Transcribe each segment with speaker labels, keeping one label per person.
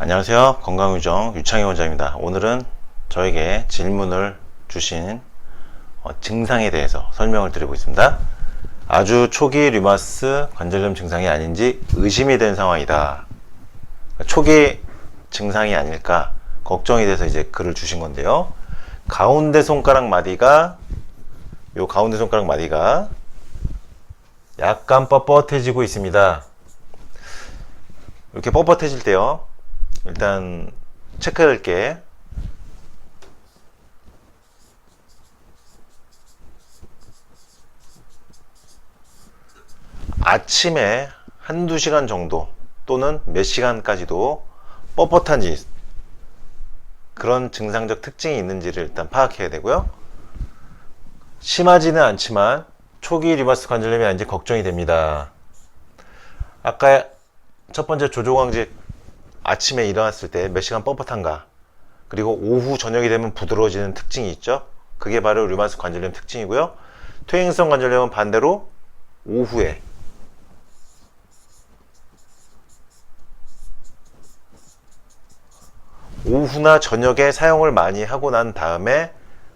Speaker 1: 안녕하세요. 건강유정 유창희 원장입니다. 오늘은 저에게 질문을 주신 증상에 대해서 설명을 드리고 있습니다. 아주 초기 류마티스 관절염 증상이 아닌지 의심이 된 상황이다. 초기 증상이 아닐까 걱정이 돼서 이제 글을 주신 건데요. 가운데 손가락 마디가 약간 뻣뻣해지고 있습니다. 이렇게 뻣뻣해질 때요, 일단 체크할 게 아침에 한두 시간 정도 또는 몇 시간까지도 뻣뻣한지, 그런 증상적 특징이 있는지를 일단 파악해야 되고요. 심하지는 않지만 초기 류마티스 관절염이 아닌지 걱정이 됩니다. 아까 첫 번째 조조광직, 아침에 일어났을 때 몇 시간 뻣뻣한가, 그리고 오후 저녁이 되면 부드러워지는 특징이 있죠. 그게 바로 류마티스 관절염 특징이고요. 퇴행성 관절염은 반대로 오후나 저녁에 사용을 많이 하고 난 다음에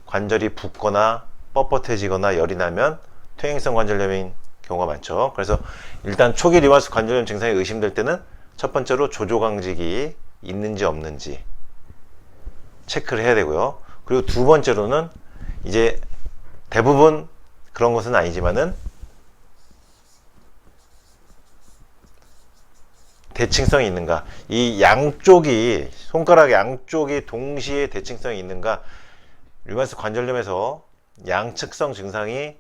Speaker 1: 관절이 붓거나 뻣뻣해지거나 열이 나면 퇴행성 관절염인 경우가 많죠. 그래서 일단 초기 류마티스 관절염 증상이 의심될 때는 첫 번째로 조조강직이 있는지 없는지 체크를 해야 되고요. 그리고 두 번째로는 이제 대부분 그런 것은 아니지만은 대칭성이 있는가, 이 양쪽이, 손가락 양쪽이 동시에 대칭성이 있는가. 류마티스 관절염에서 양측성 증상이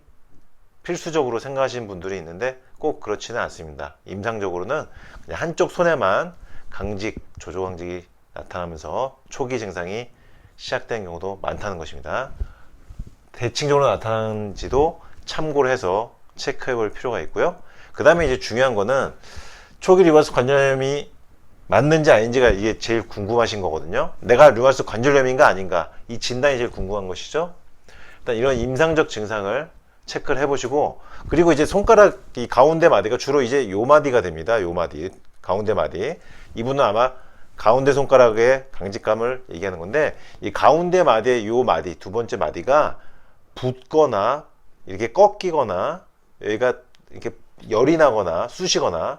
Speaker 1: 필수적으로 생각하시는 분들이 있는데 꼭 그렇지는 않습니다. 임상적으로는 그냥 한쪽 손에만 강직, 조조강직이 나타나면서 초기 증상이 시작된 경우도 많다는 것입니다. 대칭적으로 나타나는지도 참고를 해서 체크해 볼 필요가 있고요. 그 다음에 이제 중요한 거는 초기 류마티스 관절염이 맞는지 아닌지가 이게 제일 궁금하신 거거든요. 내가 류마티스 관절염인가 아닌가, 이 진단이 제일 궁금한 것이죠. 일단 이런 임상적 증상을 체크를 해보시고, 그리고 이제 손가락 이 가운데 마디가 주로 이제 요 마디가 됩니다. 요 마디, 가운데 마디. 이분은 아마 가운데 손가락의 강직감을 얘기하는 건데, 이 가운데 마디의 요 마디, 두 번째 마디가 붓거나 이렇게 꺾이거나 여기가 이렇게 열이 나거나 쑤시거나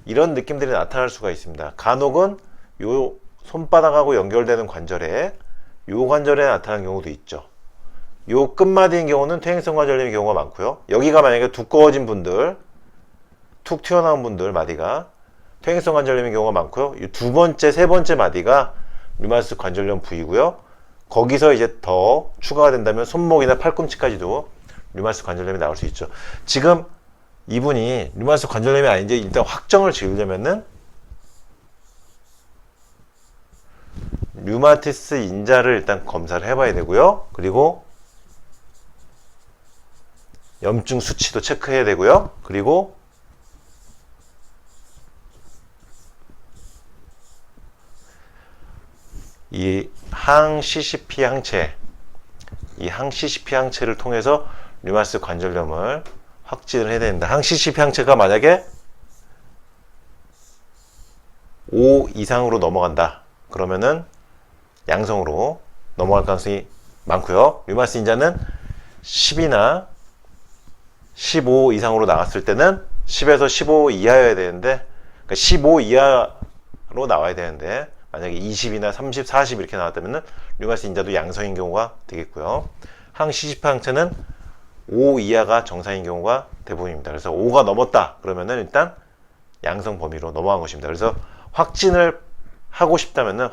Speaker 1: 이런 느낌들이 나타날 수가 있습니다. 간혹은 요 손바닥하고 연결되는 관절에, 요 관절에 나타나는 경우도 있죠. 요 끝마디인 경우는 퇴행성 관절염의 경우가 많고요. 여기가 만약에 두꺼워진 분들, 툭 튀어나온 분들 마디가 퇴행성 관절염의 경우가 많고요. 이 두 번째, 세 번째 마디가 류마티스 관절염 부위고요. 거기서 이제 더 추가가 된다면 손목이나 팔꿈치까지도 류마티스 관절염이 나올 수 있죠. 지금 이분이 류마티스 관절염이 아닌지 일단 확정을 지으려면은 류마티스 인자를 일단 검사를 해봐야 되고요. 그리고 염증 수치도 체크해야 되고요. 그리고 이 항CCP 항체, 이 항CCP 항체를 통해서 류마티스 관절염을 확진을 해야 됩니다. 항CCP 항체가 만약에 5 이상으로 넘어간다 그러면은 양성으로 넘어갈 가능성이 많고요. 류마티스 인자는 10이나 15 이상으로 나왔을 때는 10에서 15 이하여야 되는데, 그러니까 15 이하로 나와야 되는데 만약에 20이나 30, 40 이렇게 나왔다면 류마티스 인자도 양성인 경우가 되겠고요. 항CCP 항체는 5 이하가 정상인 경우가 대부분입니다. 그래서 5가 넘었다 그러면은 일단 양성 범위로 넘어간 것입니다. 그래서 확진을 받고 싶다면은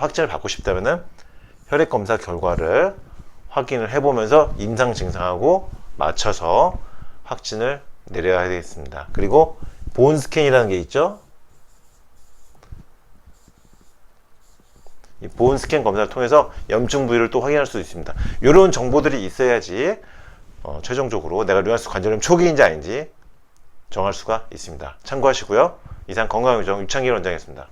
Speaker 1: 혈액 검사 결과를 확인을 해보면서 임상 증상하고 맞춰서 확진을 내려야 되겠습니다. 그리고 본 스캔이라는 게 있죠. 이 본 스캔 검사를 통해서 염증 부위를 또 확인할 수 있습니다. 이런 정보들이 있어야지 최종적으로 내가 류마티스 관절염 초기인지 아닌지 정할 수가 있습니다. 참고하시고요. 이상 건강유정 유창길 원장이었습니다.